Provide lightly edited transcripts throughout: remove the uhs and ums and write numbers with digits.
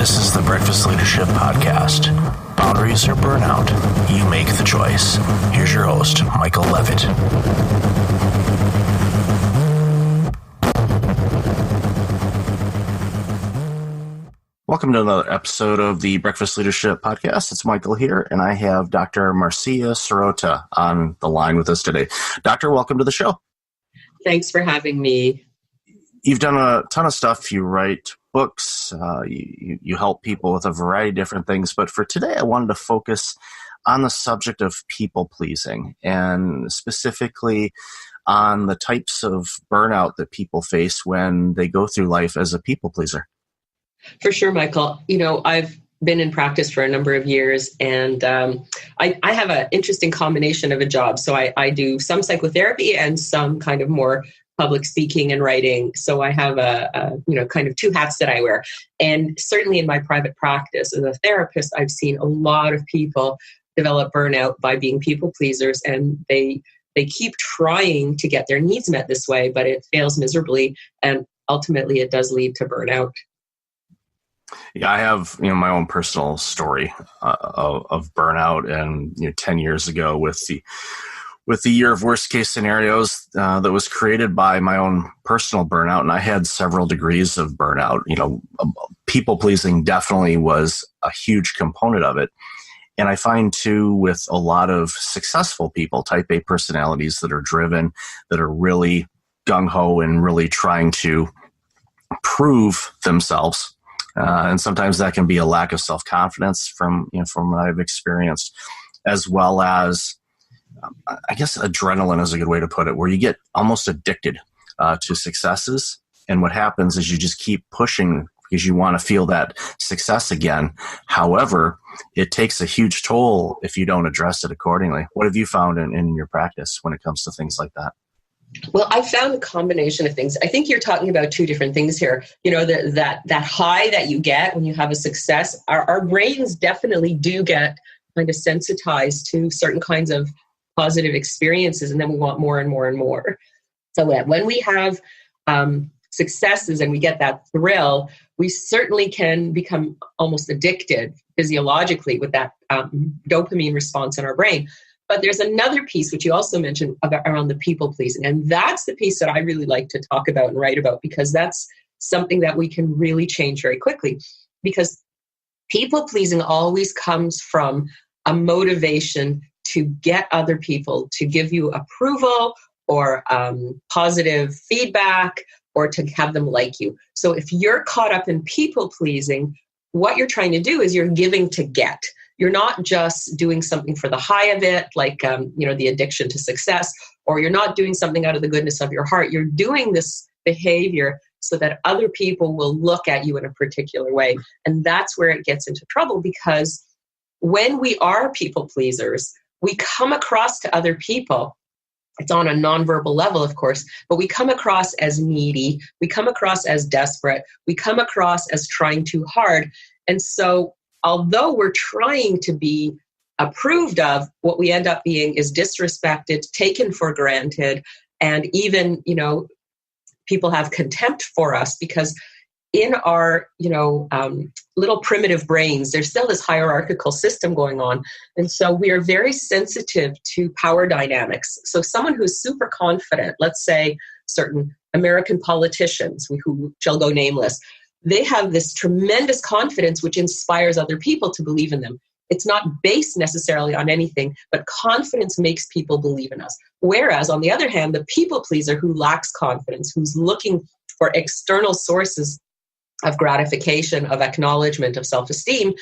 This is the Breakfast Leadership Podcast. Boundaries or burnout, you make the choice. Here's your host, Michael Levitt. Welcome to another episode of the Breakfast Leadership Podcast. It's Michael here, and I have Dr. Marcia Sirota on the line with us today. Doctor, welcome to the show. Thanks for having me. You've done a ton of stuff. You write books, you help people with a variety of different things. But for today, I wanted to focus on the subject of people pleasing, and specifically on the types of burnout that people face when they go through life as a people pleaser. For sure, Michael. You know, I've been in practice for a number of years, and I have an interesting combination of a job. So I do some psychotherapy and some kind of more public speaking and writing. So I have kind of two hats that I wear. And certainly in my private practice as a therapist, I've seen a lot of people develop burnout by being people pleasers, and they keep trying to get their needs met this way, but it fails miserably, and ultimately it does lead to burnout. Yeah, I have my own personal story of burnout, and 10 years ago with the year of worst case scenarios that was created by my own personal burnout, and I had several degrees of burnout. People pleasing definitely was a huge component of it, and I find too with a lot of successful people, type A personalities that are driven, that are really gung ho and really trying to prove themselves. And sometimes that can be a lack of self-confidence from what I've experienced, as well as, I guess adrenaline is a good way to put it, where you get almost addicted to successes. And what happens is you just keep pushing because you want to feel that success again. However, it takes a huge toll if you don't address it accordingly. What have you found in your practice when it comes to things like that? Well, I found a combination of things. I think you're talking about two different things here. That high that you get when you have a success, our brains definitely do get kind of sensitized to certain kinds of positive experiences, and then we want more and more and more. So when we have successes and we get that thrill, we certainly can become almost addicted physiologically with that dopamine response in our brain. But there's another piece, which you also mentioned, around the people pleasing. And that's the piece that I really like to talk about and write about, because that's something that we can really change very quickly. Because people pleasing always comes from a motivation to get other people to give you approval or positive feedback, or to have them like you. So if you're caught up in people pleasing, what you're trying to do is you're giving to get. You're not just doing something for the high of it, like the addiction to success, or you're not doing something out of the goodness of your heart. You're doing this behavior so that other people will look at you in a particular way. And that's where it gets into trouble, because when we are people pleasers, we come across to other people. It's on a nonverbal level, of course, but we come across as needy. We come across as desperate. We come across as trying too hard. And so although we're trying to be approved of, what we end up being is disrespected, taken for granted, and even, people have contempt for us, because in our, little primitive brains, there's still this hierarchical system going on. And so we are very sensitive to power dynamics. So someone who's super confident, let's say certain American politicians who shall go nameless, they have this tremendous confidence which inspires other people to believe in them. It's not based necessarily on anything, but confidence makes people believe in us. Whereas, on the other hand, the people pleaser who lacks confidence, who's looking for external sources of gratification, of acknowledgement, of self-esteem,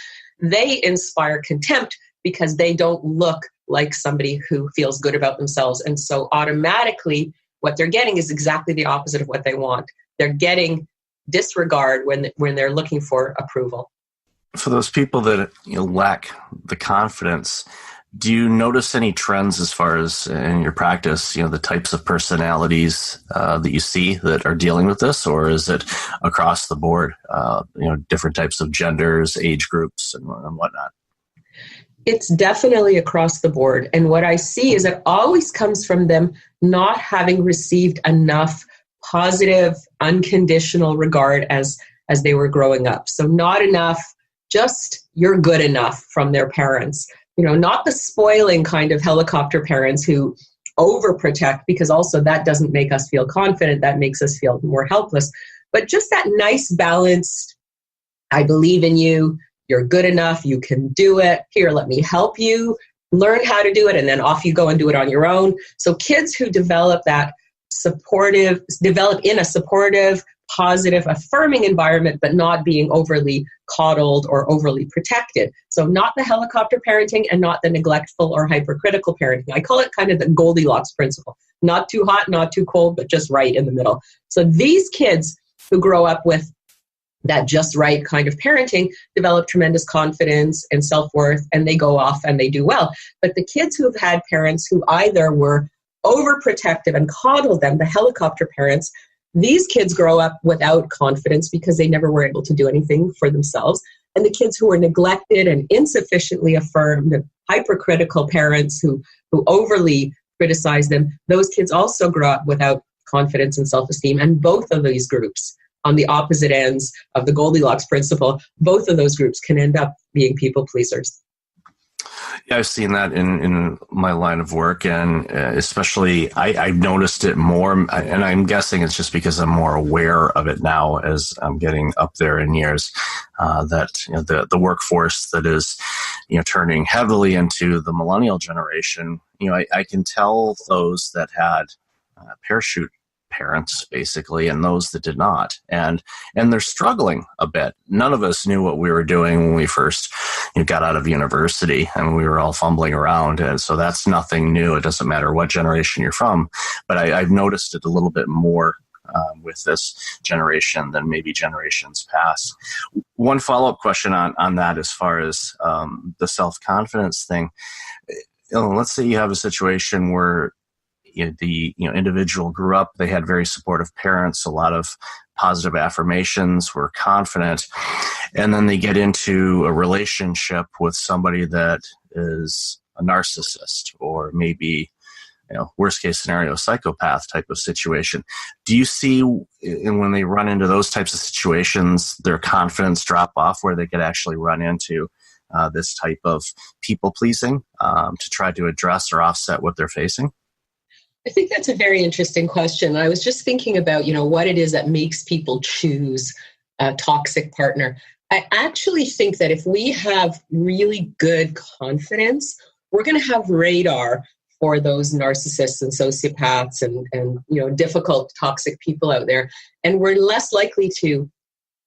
they inspire contempt because they don't look like somebody who feels good about themselves. And so automatically what they're getting is exactly the opposite of what they want. They're getting disregard when they're looking for approval. For those people that lack the confidence, do you notice any trends as far as in your practice, the types of personalities that you see that are dealing with this, or is it across the board, different types of genders, age groups, and whatnot? It's definitely across the board. And what I see is it always comes from them not having received enough positive, unconditional regard as as they were growing up. So not enough, just you're good enough from their parents. Not the spoiling kind of helicopter parents who overprotect, because also that doesn't make us feel confident. That makes us feel more helpless. But just that nice balanced, I believe in you, you're good enough, you can do it. Here, let me help you learn how to do it, and then off you go and do it on your own. So kids who develop in a supportive, positive, affirming environment, but not being overly coddled or overly protected. So not the helicopter parenting and not the neglectful or hypercritical parenting. I call it kind of the Goldilocks principle. Not too hot, not too cold, but just right in the middle. So these kids who grow up with that just right kind of parenting develop tremendous confidence and self-worth, and they go off and they do well. But the kids who have had parents who either were overprotective and coddled them, the helicopter parents, these kids grow up without confidence because they never were able to do anything for themselves. And the kids who were neglected and insufficiently affirmed, hypercritical parents who overly criticize them, those kids also grow up without confidence and self-esteem. And both of these groups, on the opposite ends of the Goldilocks principle, both of those groups can end up being people pleasers. Yeah, I've seen that in my line of work, and especially I've noticed it more, and I'm guessing it's just because I'm more aware of it now as I'm getting up there in years, that the workforce that is turning heavily into the millennial generation, I can tell those that had parachute parents basically and those that did not, and they're struggling a bit. None of us knew what we were doing when we first got out of university, and we were all fumbling around, and so that's nothing new. It doesn't matter what generation you're from, but I've noticed it a little bit more with this generation than maybe generations past. One follow-up question on that, as far as the self-confidence thing. Let's say you have a situation where the individual grew up, they had very supportive parents, a lot of positive affirmations, were confident, and then they get into a relationship with somebody that is a narcissist, or maybe worst case scenario, psychopath type of situation. Do you see, when they run into those types of situations, their confidence drop off, where they could actually run into this type of people pleasing to try to address or offset what they're facing? I think that's a very interesting question. I was just thinking about, what it is that makes people choose a toxic partner. I actually think that if we have really good confidence, we're going to have radar for those narcissists and sociopaths and difficult, toxic people out there. And we're less likely to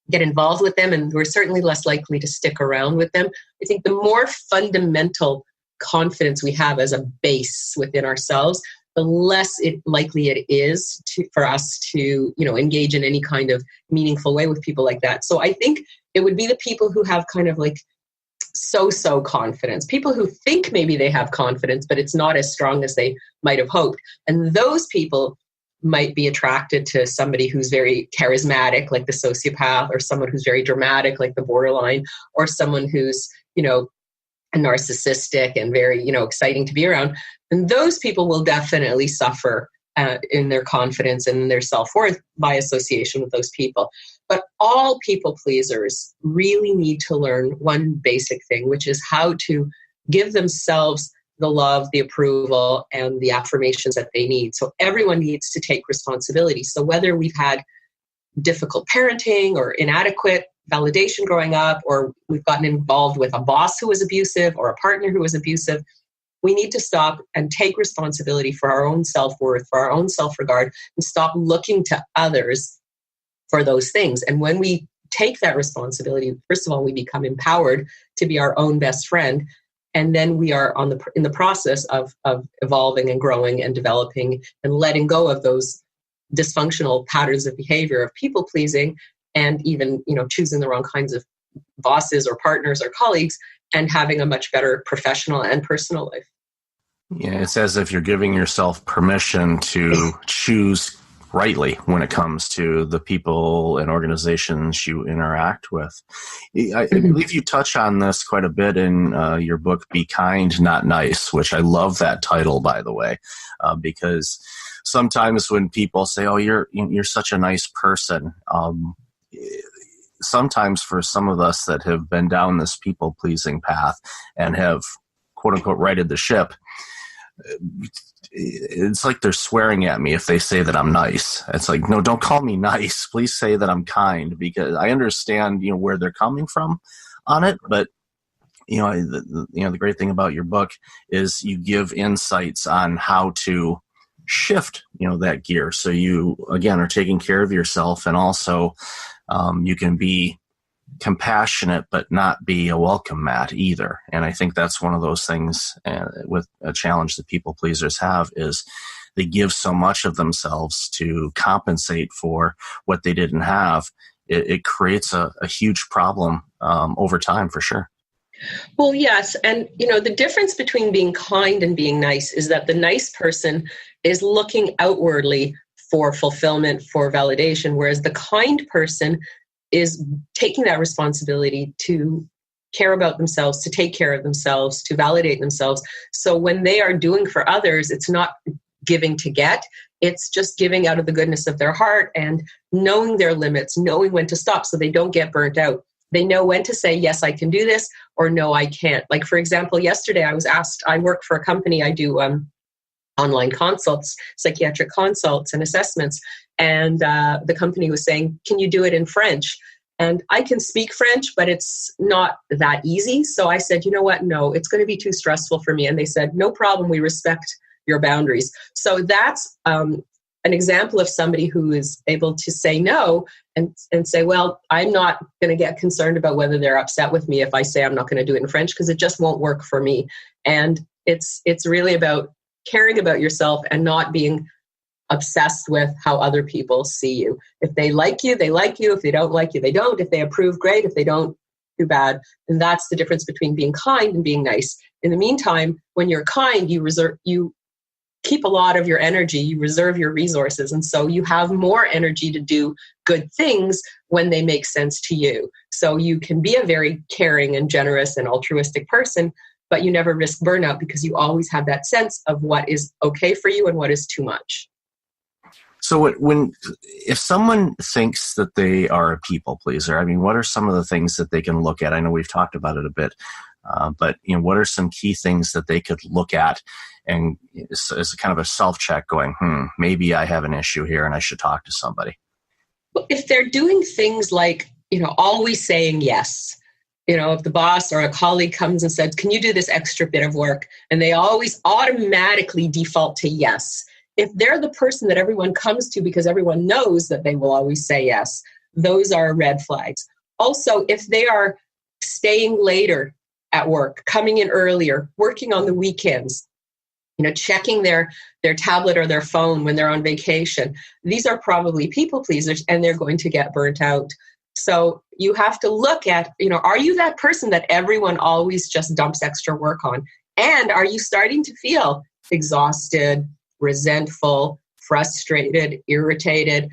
get involved with them, and we're certainly less likely to stick around with them. I think the more fundamental confidence we have as a base within ourselves, the less likely it is for us to, engage in any kind of meaningful way with people like that. So I think it would be the people who have kind of like so-so confidence, people who think maybe they have confidence, but it's not as strong as they might have hoped. And those people might be attracted to somebody who's very charismatic, like the sociopath, or someone who's very dramatic, like the borderline, or someone who's, narcissistic and very, exciting to be around. And those people will definitely suffer in their confidence and their self-worth by association with those people. But all people pleasers really need to learn one basic thing, which is how to give themselves the love, the approval, and the affirmations that they need. So everyone needs to take responsibility. So whether we've had difficult parenting or inadequate validation growing up, or we've gotten involved with a boss who was abusive or a partner who was abusive, we need to stop and take responsibility for our own self-worth, for our own self-regard, and stop looking to others for those things. And when we take that responsibility, first of all, we become empowered to be our own best friend. And then we are in the process of evolving and growing and developing and letting go of those dysfunctional patterns of behavior of people pleasing, and even choosing the wrong kinds of bosses or partners or colleagues, and having a much better professional and personal life. Yeah, it's as if you're giving yourself permission to choose rightly when it comes to the people and organizations you interact with. I believe you touch on this quite a bit in your book, Be Kind, Not Nice, which I love that title, by the way, because sometimes when people say, "Oh, you're such a nice person," sometimes for some of us that have been down this people pleasing path and have quote unquote righted the ship, it's like they're swearing at me if they say that I'm nice. It's like, no, don't call me nice. Please say that I'm kind, because I understand, where they're coming from on it. But, the great thing about your book is you give insights on how to shift, that gear. So you, again, are taking care of yourself, and also you can be compassionate but not be a welcome mat either. And I think that's one of those things with a challenge that people pleasers have, is they give so much of themselves to compensate for what they didn't have. It creates a huge problem over time, for sure. Well, yes. And, the difference between being kind and being nice is that the nice person is looking outwardly for fulfillment, for validation, whereas the kind person is taking that responsibility to care about themselves, to take care of themselves, to validate themselves. So when they are doing for others, it's not giving to get, it's just giving out of the goodness of their heart and knowing their limits, knowing when to stop so they don't get burnt out. They know when to say, yes, I can do this, or no, I can't. Like, for example, yesterday I was asked, I work for a company, I do online consults, psychiatric consults and assessments. And the company was saying, can you do it in French? And I can speak French, but it's not that easy. So I said, you know what? No, it's going to be too stressful for me. And they said, no problem. We respect your boundaries. So that's an example of somebody who is able to say no and say, well, I'm not going to get concerned about whether they're upset with me if I say I'm not going to do it in French, because it just won't work for me. And it's really about caring about yourself and not being obsessed with how other people see you. If they like you, they like you. If they don't like you, they don't. If they approve, great. If they don't, too bad. And that's the difference between being kind and being nice. In the meantime, when you're kind, you keep a lot of your energy, you reserve your resources. And so you have more energy to do good things when they make sense to you. So you can be a very caring and generous and altruistic person, but you never risk burnout because you always have that sense of what is okay for you and what is too much. So if someone thinks that they are a people pleaser, I mean, what are some of the things that they can look at? I know we've talked about it a bit, but what are some key things that they could look at and as kind of a self-check going, maybe I have an issue here and I should talk to somebody? Well, if they're doing things like, always saying yes, if the boss or a colleague comes and says, can you do this extra bit of work? And they always automatically default to yes. If they're the person that everyone comes to because everyone knows that they will always say yes, those are red flags. Also, if they are staying later at work, coming in earlier, working on the weekends, checking their tablet or their phone when they're on vacation, these are probably people pleasers and they're going to get burnt out. So you have to look at, are you that person that everyone always just dumps extra work on? And are you starting to feel exhausted, resentful, frustrated, irritated?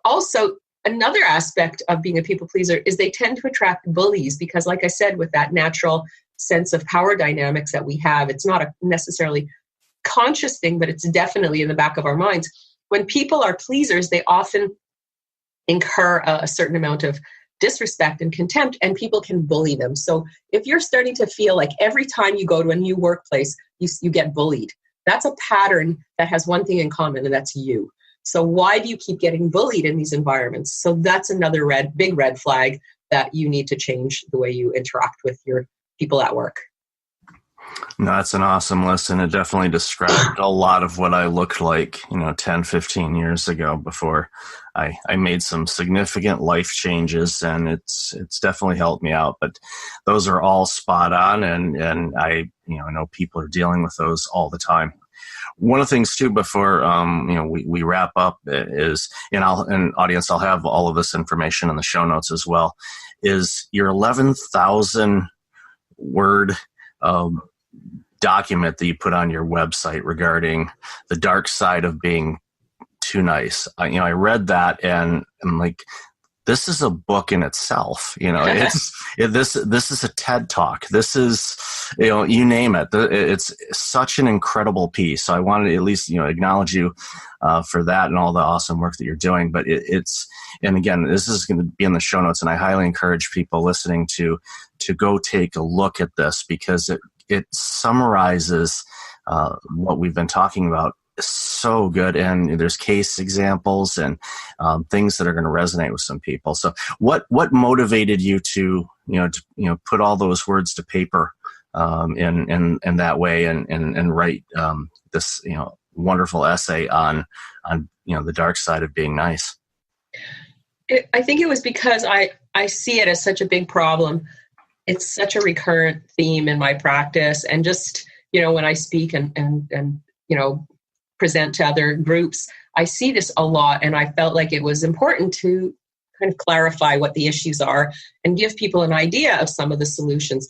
Also another aspect of being a people pleaser is they tend to attract bullies because, like I said, with that natural sense of power dynamics that we have, it's not a necessarily conscious thing, but it's definitely in the back of our minds. When people are pleasers, they often incur a certain amount of disrespect and contempt, and people can bully them. So if you're starting to feel like every time you go to a new workplace, you get bullied, that's a pattern that has one thing in common, and that's you. So why do you keep getting bullied in these environments? So that's another big red flag that you need to change the way you interact with your people at work. No, that's an awesome list, and it definitely described a lot of what I looked like, 10, 15 years ago before I made some significant life changes, and it's definitely helped me out. But those are all spot on, and I know people are dealing with those all the time. One of the things too, before we wrap up, is, and audience, I'll have all of this information in the show notes as well, is your 11,000 word document that you put on your website regarding the dark side of being too nice. I read that and I'm like, this is a book in itself. This is a TED Talk. This is, you name it. It's such an incredible piece. So I wanted to at least, acknowledge you for that and all the awesome work that you're doing. But and again, this is going to be in the show notes, and I highly encourage people listening to go take a look at this, because it summarizes what we've been talking about so good, and there's case examples and things that are going to resonate with some people. So what motivated you to put all those words to paper in that way and write this wonderful essay on the dark side of being nice? I think it was because I see it as such a big problem. It's such a recurrent theme in my practice, and just when I speak and present to other groups, I see this a lot, and I felt like it was important to kind of clarify what the issues are and give people an idea of some of the solutions.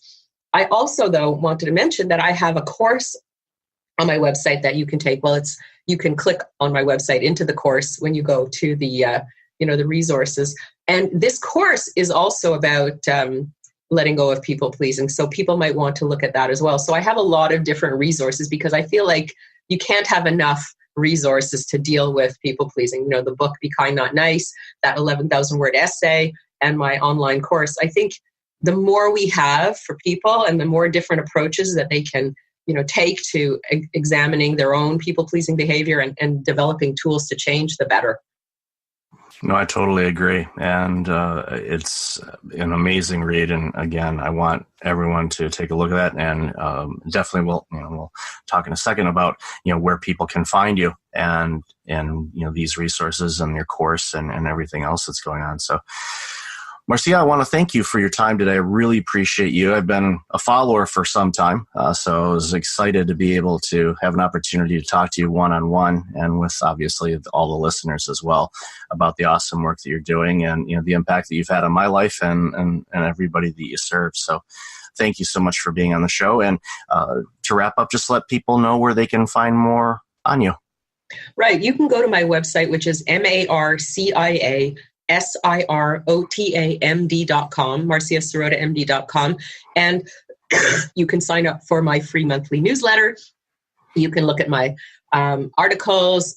I also, though, wanted to mention that I have a course on my website that you can take. Well, you can click on my website into the course when you go to the the resources, and this course is also about letting go of people pleasing. So people might want to look at that as well. So I have a lot of different resources, because I feel like you can't have enough resources to deal with people pleasing. The book Be Kind Not Nice, that 11,000 word essay, and my online course. I think the more we have for people, and the more different approaches that they can take to examining their own people pleasing behavior and developing tools to change, the better. No, I totally agree. And it's an amazing read. And again, I want everyone to take a look at that. And definitely we'll talk in a second about, where people can find you and these resources and your course and everything else that's going on. So, Marcia, I want to thank you for your time today. I really appreciate you. I've been a follower for some time, so I was excited to be able to have an opportunity to talk to you one-on-one, and with obviously all the listeners as well, about the awesome work that you're doing and the impact that you've had on my life and everybody that you serve. So thank you so much for being on the show. And to wrap up, just let people know where they can find more on you. Right. You can go to my website, which is MarciaSirotamD.com, MarciaSirotaMD.com. And you can sign up for my free monthly newsletter. You can look at my articles.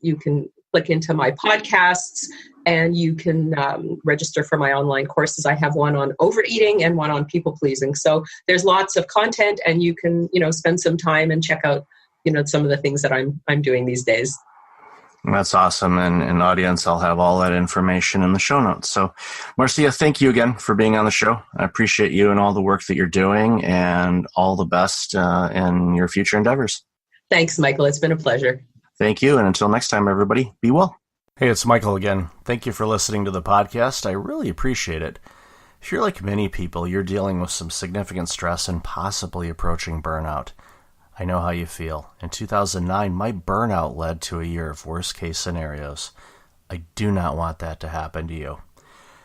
You can click into my podcasts, and you can register for my online courses. I have one on overeating and one on people pleasing. So there's lots of content, and you can, spend some time and check out, some of the things that I'm doing these days. That's awesome. And audience, I'll have all that information in the show notes. So, Marcia, thank you again for being on the show. I appreciate you and all the work that you're doing, and all the best in your future endeavors. Thanks, Michael. It's been a pleasure. Thank you. And until next time, everybody, be well. Hey, it's Michael again. Thank you for listening to the podcast. I really appreciate it. If you're like many people, you're dealing with some significant stress and possibly approaching burnout. I know how you feel. In 2009, my burnout led to a year of worst-case scenarios. I do not want that to happen to you.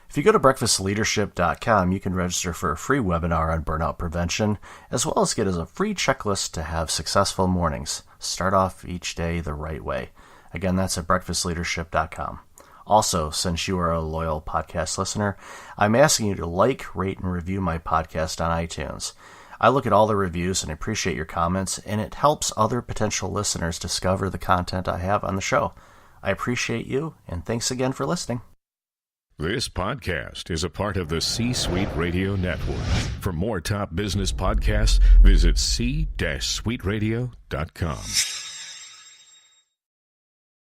If you go to breakfastleadership.com, you can register for a free webinar on burnout prevention, as well as get a free checklist to have successful mornings. Start off each day the right way. Again, that's at breakfastleadership.com. Also, since you are a loyal podcast listener, I'm asking you to like, rate, and review my podcast on iTunes. I look at all the reviews and appreciate your comments, and it helps other potential listeners discover the content I have on the show. I appreciate you, and thanks again for listening. This podcast is a part of the C-Suite Radio Network. For more top business podcasts, visit c-suiteradio.com.